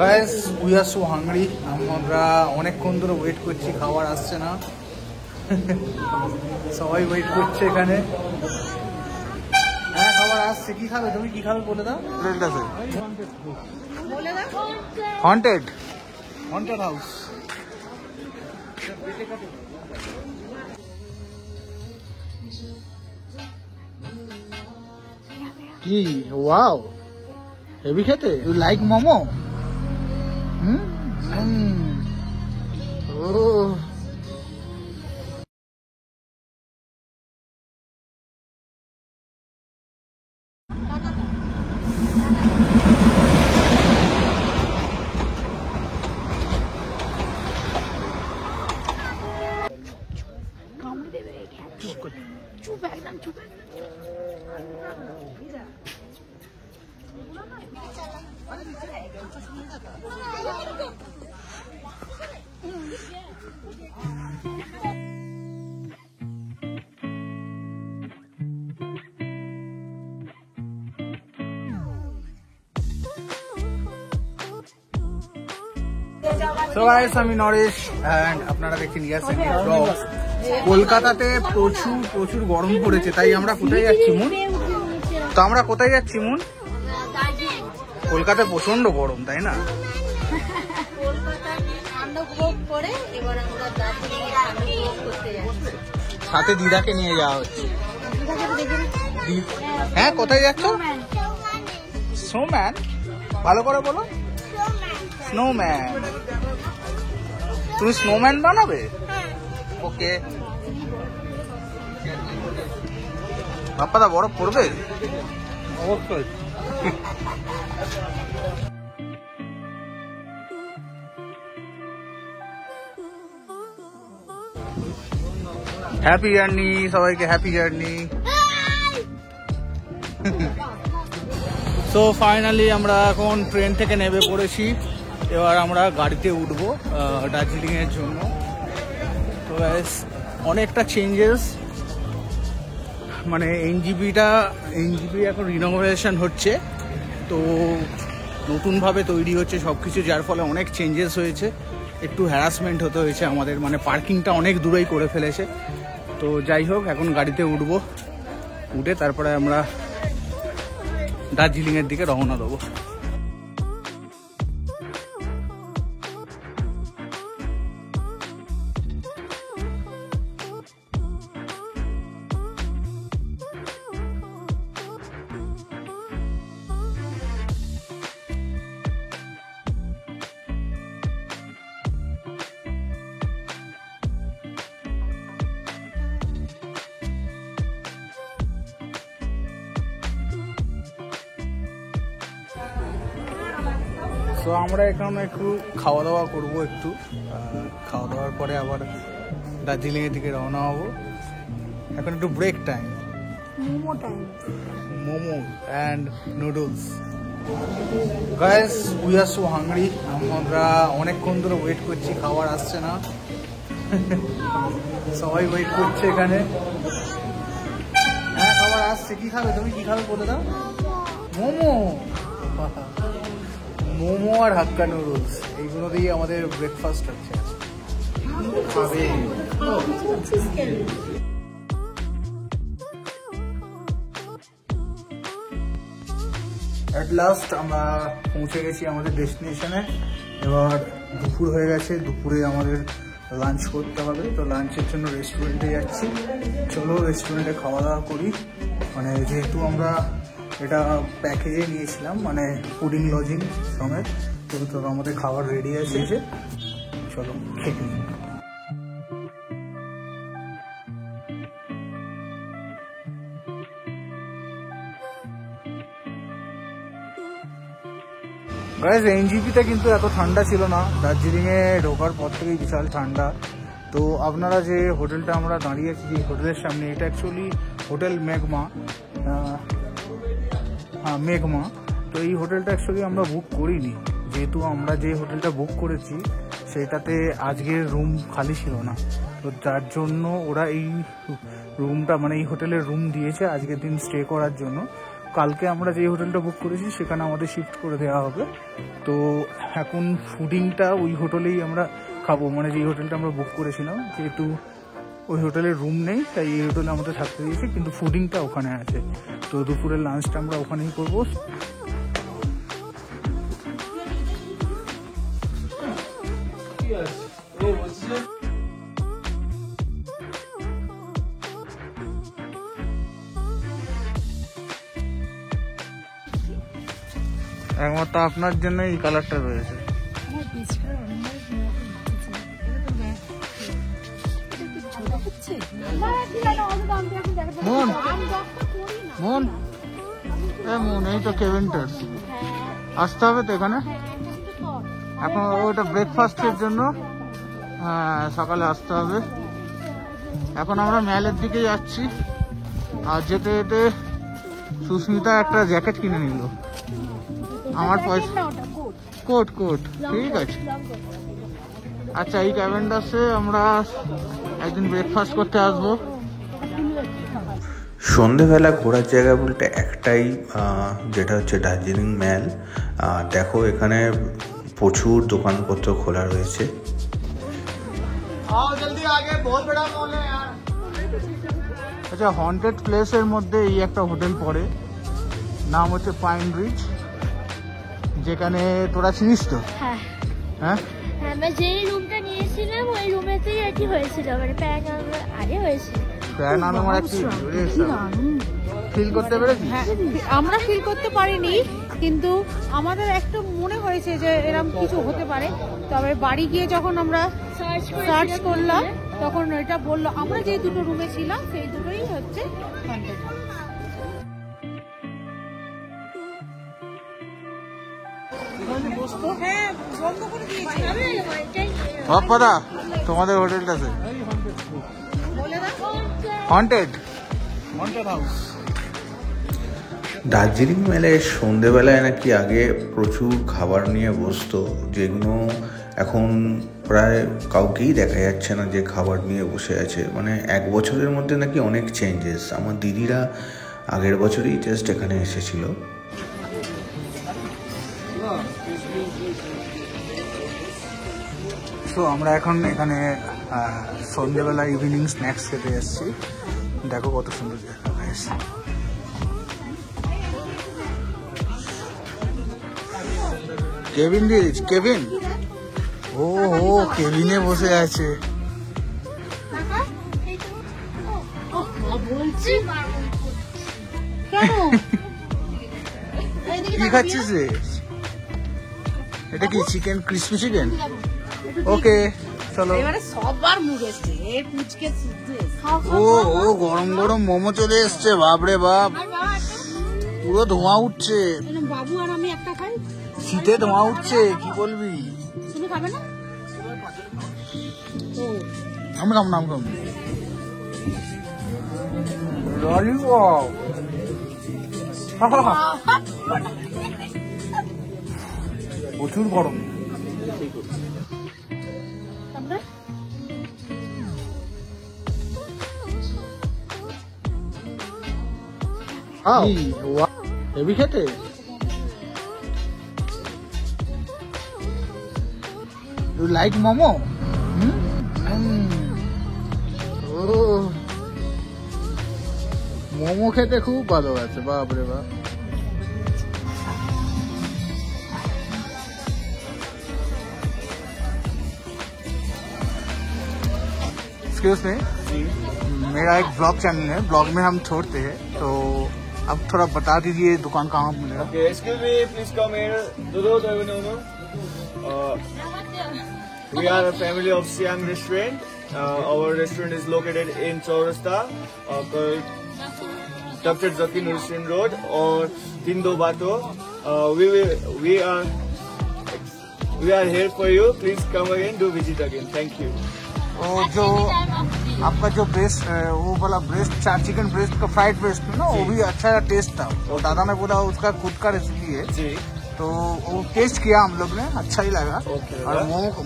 Guys we are so hungry. আমরা অনেকক্ষণ ধরে ওয়েট করছি, খাবার আসছে না। সবাই ওয়েট করছে এখানে। হ্যাঁ খাবার আসছে। কি খাবে তুমি? কি খাবে বলে দাও। Haunted haunted house. কি ওয়াও, হেভি খেতে। You like momo? ও আমি নরেশ অ্যান্ড আপনারা দেখছেন ইয়াসিন ব্লগস। কলকাতাতে প্রচুর প্রচুর গরম পড়েছে, তাই আমরা কোথায় যাচ্ছি মুন? তো আমরা কোথায় যাচ্ছি মুন? কলকাতায় প্রচন্ড গরম, তাই না? সাথে দিদাকে নিয়ে যাওয়া হচ্ছে। হ্যাঁ কোথায় যাচ্ছ? স্নোম্যান। ভালো করে বলো। স্নোম্যান। তুমি স্নোম্যান বানাবে? ওকে। বাপ্পাদা বরফ পড়বে? অবশ্যই। হ্যাপি জার্নি সবাইকে, হ্যাপি জার্নি। সো ফাইনালি আমরা এখন ট্রেন থেকে নেমে পড়েছি। এবার আমরা গাড়িতে উঠবো দার্জিলিংয়ের জন্য। তো ব্যাস অনেকটা চেঞ্জেস, মানে এনজিপি এখন রিনোভেশন হচ্ছে, তো নতুনভাবে তৈরি হচ্ছে সব কিছু, যার ফলে অনেক চেঞ্জেস হয়েছে। একটু হ্যারাসমেন্ট হতে হয়েছে আমাদের, মানে পার্কিংটা অনেক দূরেই করে ফেলেছে। তো যাই হোক এখন গাড়িতে উঠবো, উঠে তারপরে আমরা দার্জিলিংয়ের দিকে রওনা দেবো। তো আমরা এখানে একটু খাওয়া দাওয়া করবো, একটু খাওয়া দাওয়ার পরে আবার দার্জিলিংয়ের দিকে রওনা হবো। এখন একটু break time, momo and noodles. Guys we are so hungry. আমরা অনেকক্ষণ ধরে ওয়েট করছি, খাবার আসছে না। সবাই ওয়েট করছে এখানে। হ্যাঁ খাবার আসছে। কি খাবে তুমি? কি খাবে বলে দাও। মোমো। মোমো আর হাক্কা নুডলস, এইগুলো দিয়ে আমাদের ব্রেকফাস্ট হচ্ছে। অ্যাট লাস্ট আমরা পৌঁছে গেছি আমাদের ডেস্টিনেশনে। এবার দুপুর হয়ে গেছে, দুপুরে আমাদের লাঞ্চ করতে হবে। তো লাঞ্চের জন্য রেস্টুরেন্টে যাচ্ছি। চলো রেস্টুরেন্টে খাওয়া দাওয়া করি। মানে যেহেতু আমরা এটা প্যাকেজে নিয়েছিলাম, মানে ফুডিং লজিং সমেত, তো আমাদের খাবার রেডি আছে। যে চলো খেতে নিই। গাইস এনজিপিতে কিন্তু এত ঠান্ডা ছিল না, দার্জিলিংয়ে ঢোকার পর থেকেই বিশাল ঠান্ডা। তো আপনারা যে হোটেলটা আমরা দাঁড়িয়েছি, যে হোটেলের সামনে, এটা অ্যাকচুয়ালি হোটেল মেঘমা। হ্যাঁ মেঘমা। তো এই হোটেলটা অ্যাকচুয়ালি আমরা বুক করিনি, যেহেতু আমরা যে হোটেলটা বুক করেছি সেটাতে আজকের রুম খালি ছিল না। তো যার জন্য ওরা এই রুমটা, মানে এই হোটেলের রুম দিয়েছে আজকের দিন স্টে করার জন্য। কালকে আমরা যে হোটেলটা বুক করেছি সেখানে আমাদের শিফট করে দেওয়া হবে। তো এখন ফুডিংটা ওই হোটেলেই আমরা খাবো, মানে যে হোটেলটা আমরা বুক করেছিলাম, যেহেতু ওই হোটেলের রুম নেই তাই এই হোটেলে আমাদের থাকতে দিয়েছি, কিন্তু ফুডিংটা ওখানে আছে। তো দুপুরের লাঞ্চটা আমরা ওখানেই করবো। একমাত্র আপনার জন্য এই কালারটা রয়েছে। এই তো কেভিনটার আসতে হবে তো এখানে এখন, ওইটা ব্রেকফাস্টের জন্য। হ্যাঁ, সকালে আসতে হবে। এখন আমরা ম্যালের দিকে যাচ্ছি, আর যেতে যেতে সুস্মিতা একটা জ্যাকেট কিনে নিল। আমার পয়সা কোট ঠিক আছে। আচ্ছা, এই ক্যাভেন্ডাসে আমরা একদিন ব্রেকফাস্ট করতে আসবো। সন্ধেবেলা ঘোরার জায়গা বলতে একটাই, যেটা হচ্ছে দার্জিলিং ম্যাল। দেখো এখানে প্রচুর দোকানপত্র খোলা রয়েছে। আচ্ছা, হন্টেড প্লেসের মধ্যে এই একটা হোটেল পড়ে, নাম হচ্ছে পাইন রিচ, যেখানে তোরা চিনিস তো? হ্যাঁ হ্যাঁ, আমরা যে রুমটা নিয়েছিলাম ওই রুমেতেই এটি হয়েছিল, মানে আগে হয়েছিল। ফিল করতে পেরেছি? আমরা ফিল করতে পারিনি, কিন্তু আমাদের একটু মনে হয়েছে যে এরকম কিছু হতে পারে। তবে বাড়ি গিয়ে যখন আমরা সার্চ করলাম তখন এটা বললো আমরা যে দুটো রুমে ছিলাম সেই দুটোই হচ্ছে হন্টেড। হ্যাঁ, বন্ধ করে দিয়েছি। বাপ্পাদা, তোমাদের হোটেলটা আছে হন্টেড হাউস। দার্জিলিং মেলে সন্ধেবেলায় নাকি আগে প্রচুর খাবার নিয়ে বসতো, যেগুলো এখন প্রায় কাউকেই দেখা যাচ্ছে না যে খাবার নিয়ে বসে আছে। মানে 1 বছরের মধ্যে নাকি অনেক চেঞ্জেস। আমার দিদিরা আগের বছরই জাস্ট এখানে এসেছিল। তো আমরা এখন এখানে সন্ধ্যেবেলা ইভিনিং স্ন্যাক্স খেতে এসেছি। দেখো কত সুন্দর জায়গা এসেছে। কেভিন ও কেভিনে বসে আছে। কি খাচ্ছিস রে? এটা কি চিকেন, ক্রিসপি চিকেন? ওকে চলো। এবারে সবার মুখ এসছে, এই পুচকে ও গরম গরম মোমো চলে এসছে। বাপরে বাপ, পুরো ধোঁয়া উঠছে। বাবু আর আমি একটা খাই, শীতে ধোঁয়া উঠছে, কি বলবি? তুমি খাবে না? আমি খাবো না, ললিপপ। প্রচুর গরম। হেভি খেতে। You like momo? মোমো খেতে খুব ভালো আছে, বাপরে বাপ। एक्सक्यूज मी, मेरा एक ब्लॉग चैनल है, ब्लॉग में हम छोड़ते हैं, तो अब थोड़ा बता दीजिए दुकान कहाँ मिलेगा। Okay, excuse me, please come here. No. We are a family of Siam restaurant. Our restaurant is located in Chaurasta, called Dr. Zakir Nursin Road or Tindo Bato. We are here for you. Please come again, do visit again. Thank you. और जो आपका जो breast, वो वाला breast, chicken breast का fried breast में ना, वो भी अच्छा टेस्ट था। और दादा ने बोला उसका खुद का रेसिपी है, जी। तो वो टेस्ट किया हम लोग ने, अच्छा ही लगा। और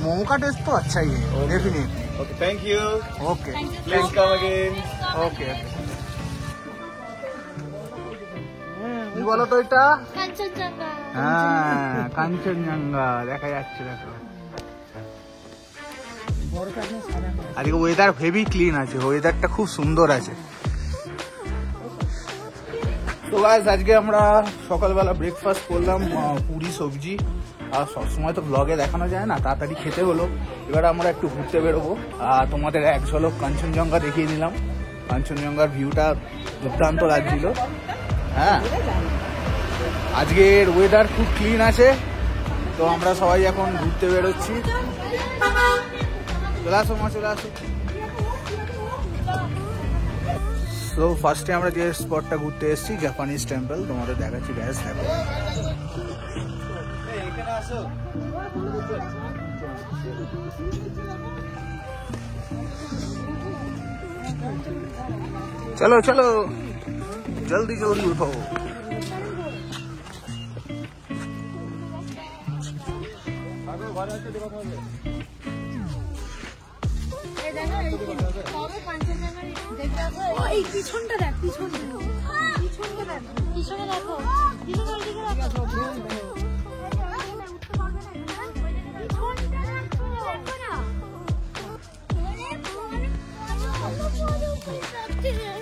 मोमो का टेस्ट तो अच्छा ही है, definitely. Okay, thank you. Okay, Please come again. Okay. বলো তো এটা? কাঞ্চনজঙ্ঘা। হ্যাঁ, কাঞ্চনজঙ্ঘা দেখা যাচ্ছে। দেখো আজকে ওয়েদার হেভি ক্লিন আছে, ওয়েদারটা খুব সুন্দর আছে। তো গাইস আজকে আমরা সকালবেলা ব্রেকফাস্ট করলাম পুরি সবজি। আর সবসময় তো ব্লগে দেখানো যায় না, তাড়াতাড়ি খেতে হলো। এবার আমরা একটু ঘুরতে বেরোবো আর তোমাদের এক ঝলক কাঞ্চনজঙ্ঘা দেখিয়ে দিলাম। কাঞ্চনজঙ্ঘার ভিউটা দুর্দান্ত লাগছিল। হ্যাঁ, আজকের ওয়েদার খুব ক্লিন আছে, তো আমরা সবাই এখন ঘুরতে বেরোচ্ছি। চলে আসো মা, চলে আসো। তো ফার্স্টে আমরা যে স্পটটা ঘুরতে এসেছি জাপানিজ টেম্পল, তোমাদের দেখাচ্ছি। গ্যাস দেখো, চলো চলো জলদি জলদি উঠো। পিছনটা দেখ, পিছনে দেখো, পিছনে দেখো, পিছনের দিকে দেখো।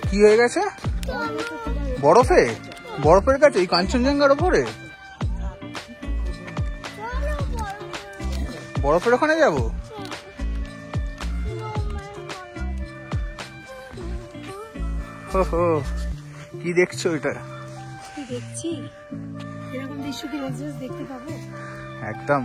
কি হয়ে গেছে? বরফে? বরফের কাছে এই কাঞ্চনজঙ্ঘার ওপরে বরফের ওখানে যাবো? কি দেখছো এটা? কি দেখছি? এরকম দৃশ্য কি রোজ রোজ দেখতে পাবো? একদম।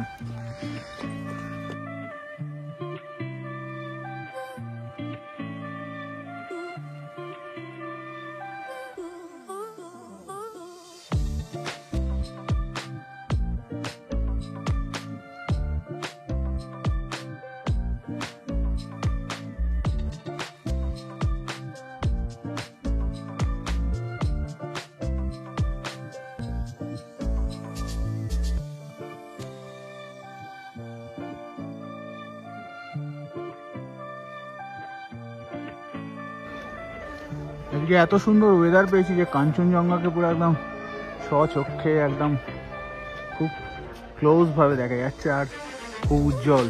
আজকে এত সুন্দর ওয়েদার পেয়েছি যে কাঞ্চনজঙ্ঘাকে পুরো একদম স্বচক্ষে একদম খুব ক্লোজ ভাবে দেখা যাচ্ছে আর খুব উজ্জ্বল।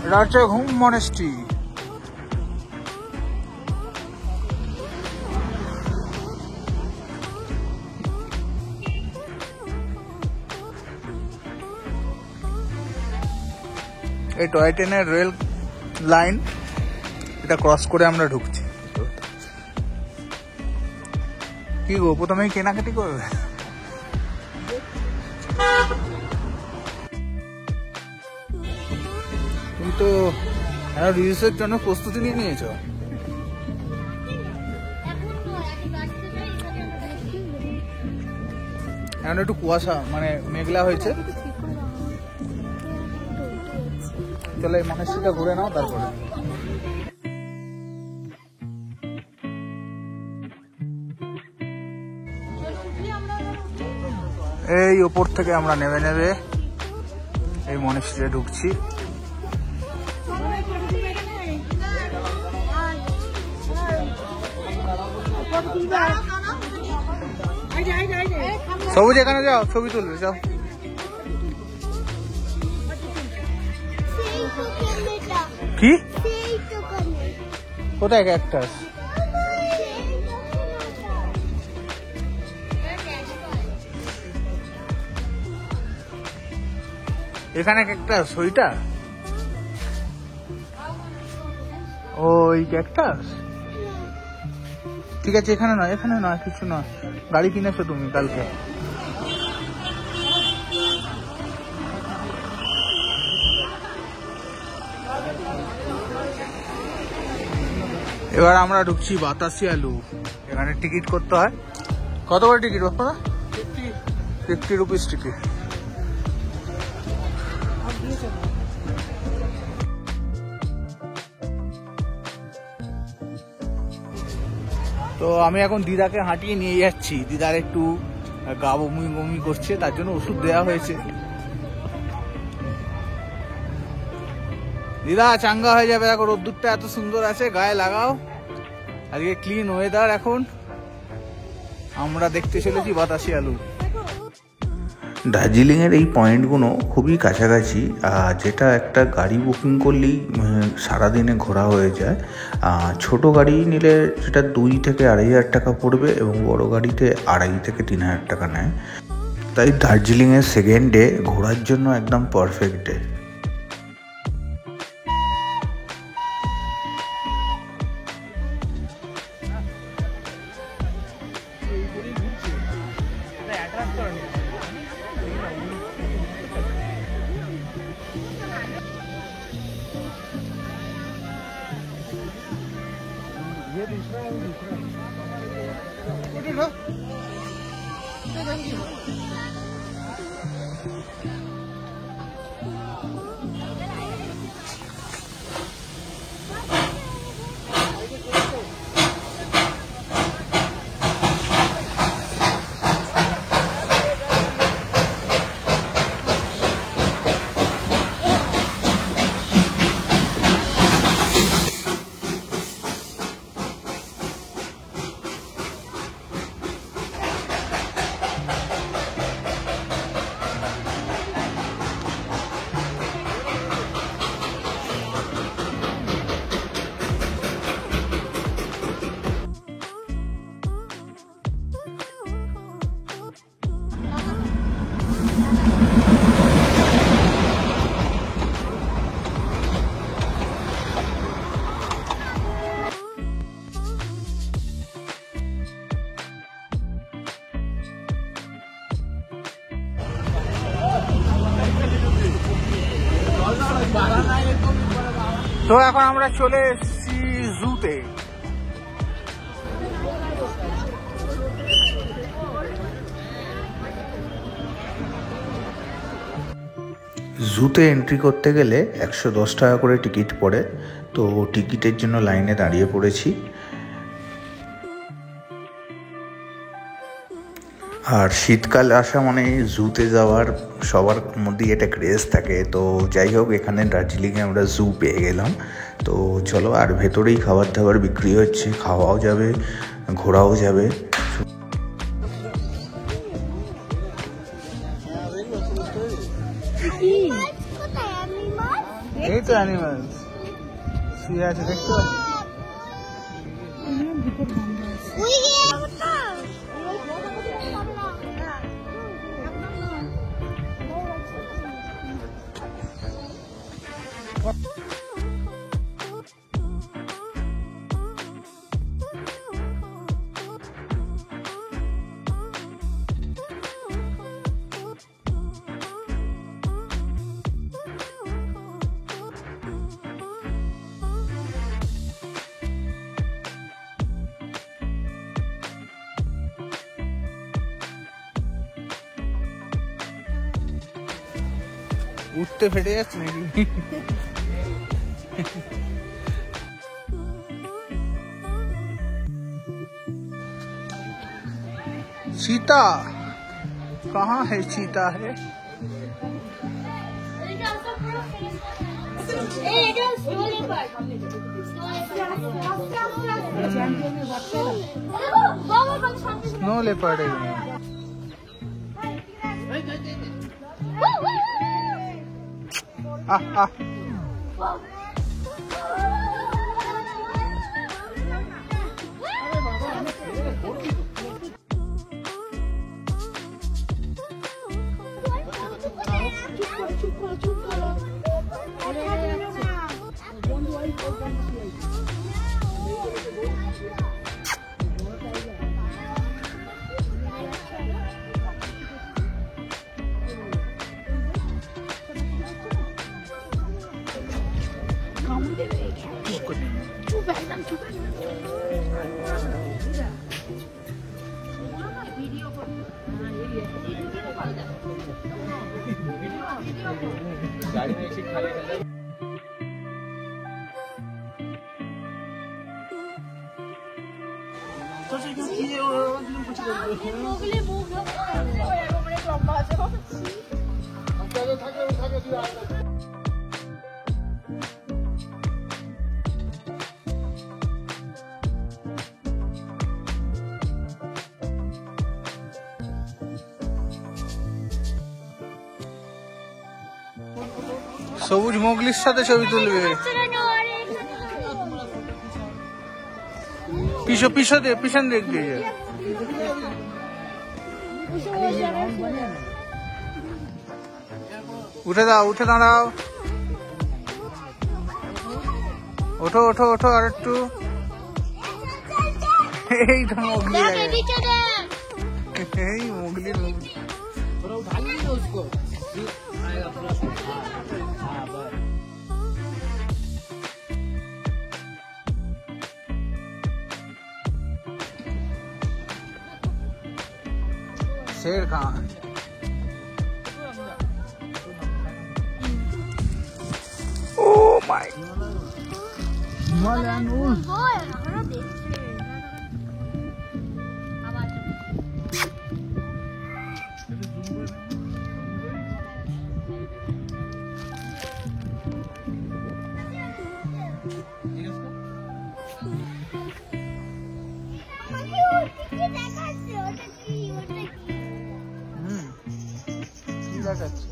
এটা হচ্ছে ঘুম মনেস্ট্রি। এই টয় ট্রেনের রেল লাইন, এটা ক্রস করে আমরা ঢুকছি। কি গো, প্রথমেই কেনাকাটি করবে? তুমি তো রিলসের জন্য প্রস্তুতি নিয়ে নিয়েছো। এখন একটু কুয়াশা, মানে মেঘলা হয়েছে। চলো এই মনেস্ট্রিটা ঘুরে নাও, তারপরে এই ওপর থেকে আমরা নেবে নেবে এই মনেস্ট্রিতে ঢুকছি। সবুজ এখানে যাও, ছবি তুলবে, যাও। কি কোথায় ক্যাকটাস? এখানে ক্যাকটাস, ওইটা? ও এই ক্যাকটাস, ঠিক আছে। এখানে নয়, এখানে নয়, কিছু নয়। গাড়ি কিনেছো তুমি কালকে। এবার আমরা ঢুকছি বাতাসি আলু। এখানে টিকিট করতে হয়। কত করে টিকিট বাপ্পা? 50 rupees ticket. তো আমি এখন দিদাকে হাঁটিয়ে নিয়ে যাচ্ছি। দিদার একটু গা বমি বমি করছে, তার জন্য ওষুধ দেওয়া হয়েছে। দিদা চাঙ্গা হয়ে যাবে। দেখো রোদ্দুরটা এত সুন্দর আছে, গায়ে লাগাও। আজকে ক্লিন ওয়েদার এখন, আমরা দেখতে চলেছি বাতাসি আলু। দার্জিলিংয়ের এই পয়েন্টগুলো খুবই কাছাকাছি, যেটা একটা গাড়ি বুকিং করলেই সারাদিনে ঘোরা হয়ে যায়। ছোট গাড়ি নিলে সেটা 2 থেকে 2,500 টাকা পড়বে এবং বড় গাড়িতে 2,500 থেকে 3,000 টাকা নেয়। তাই দার্জিলিংয়ের সেকেন্ড ডে ঘোরার জন্য একদম পারফেক্ট ডে। তো এখন আমরা চলে এসেছি জুতে। জুতে এন্ট্রি করতে গেলে 110 টাকা করে টিকিট পড়ে, তো টিকিটের জন্য লাইনে দাঁড়িয়ে পড়েছি। আর শীতকাল আসা মানে জুতে যাওয়ার সবার মধ্যেই একটা ক্রেজ থাকে। তো যাই হোক, এখানে দার্জিলিংয়ে আমরা জু পেয়ে গেলাম। তো চলো, আর ভেতরেই খাবার দাবার বিক্রি হচ্ছে, খাওয়াও যাবে, ঘোরাও যাবে। এই তো অ্যানিমালস শুয়ে আছে, দেখতে পাচ্ছি। উঠতে ফেটে যাচ্ছে নাকি? चीता कहाँ है? चीता है स्नो लेपर्ड है। সবুজ মোগলির সাথে ছবি তুলবে। পিছন দিক দিয়ে উঠে দাঁড়াও। ওঠো আর একটু। এই তো মোগলি, এই মোগলির शेर Khan. Oh my! Himalayan wolf. দেখাচ্ছে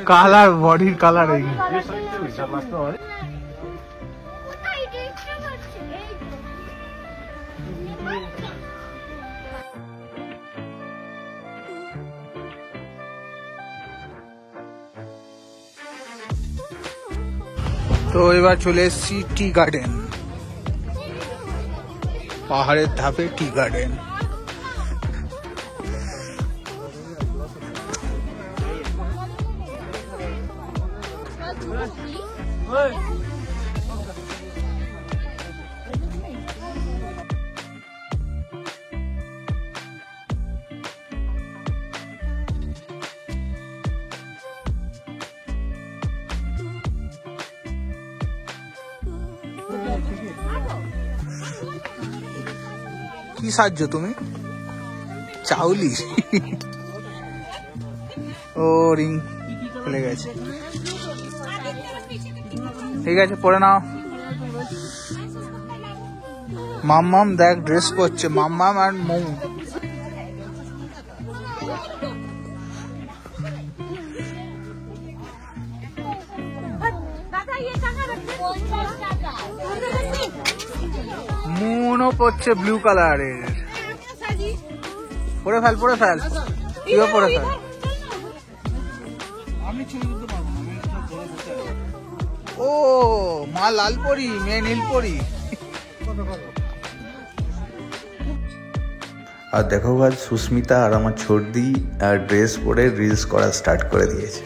কালার, বডির কালার। তো এবার চলে এসেছি টি গার্ডেন, পাহাড়ের ধাপে টি গার্ডেন। কি সাহায্য তুমি? চাউলি। ও রিং খুলে গেছে। ঠিক আছে, পরে নাও। মাম্মাম দেখ ড্রেস পরছে, মাম্মাম আর মৌ। মুনও পড়ছে ব্লু কালারের। পরে ফেল, তুইও পরে ফেল। ও মা লাল পরি, মেয়ে নীল পরি। আর দেখো আজ সুস্মিতা আর আমার ছোটদি আর ড্রেস পরে রিলস করা স্টার্ট করে দিয়েছে।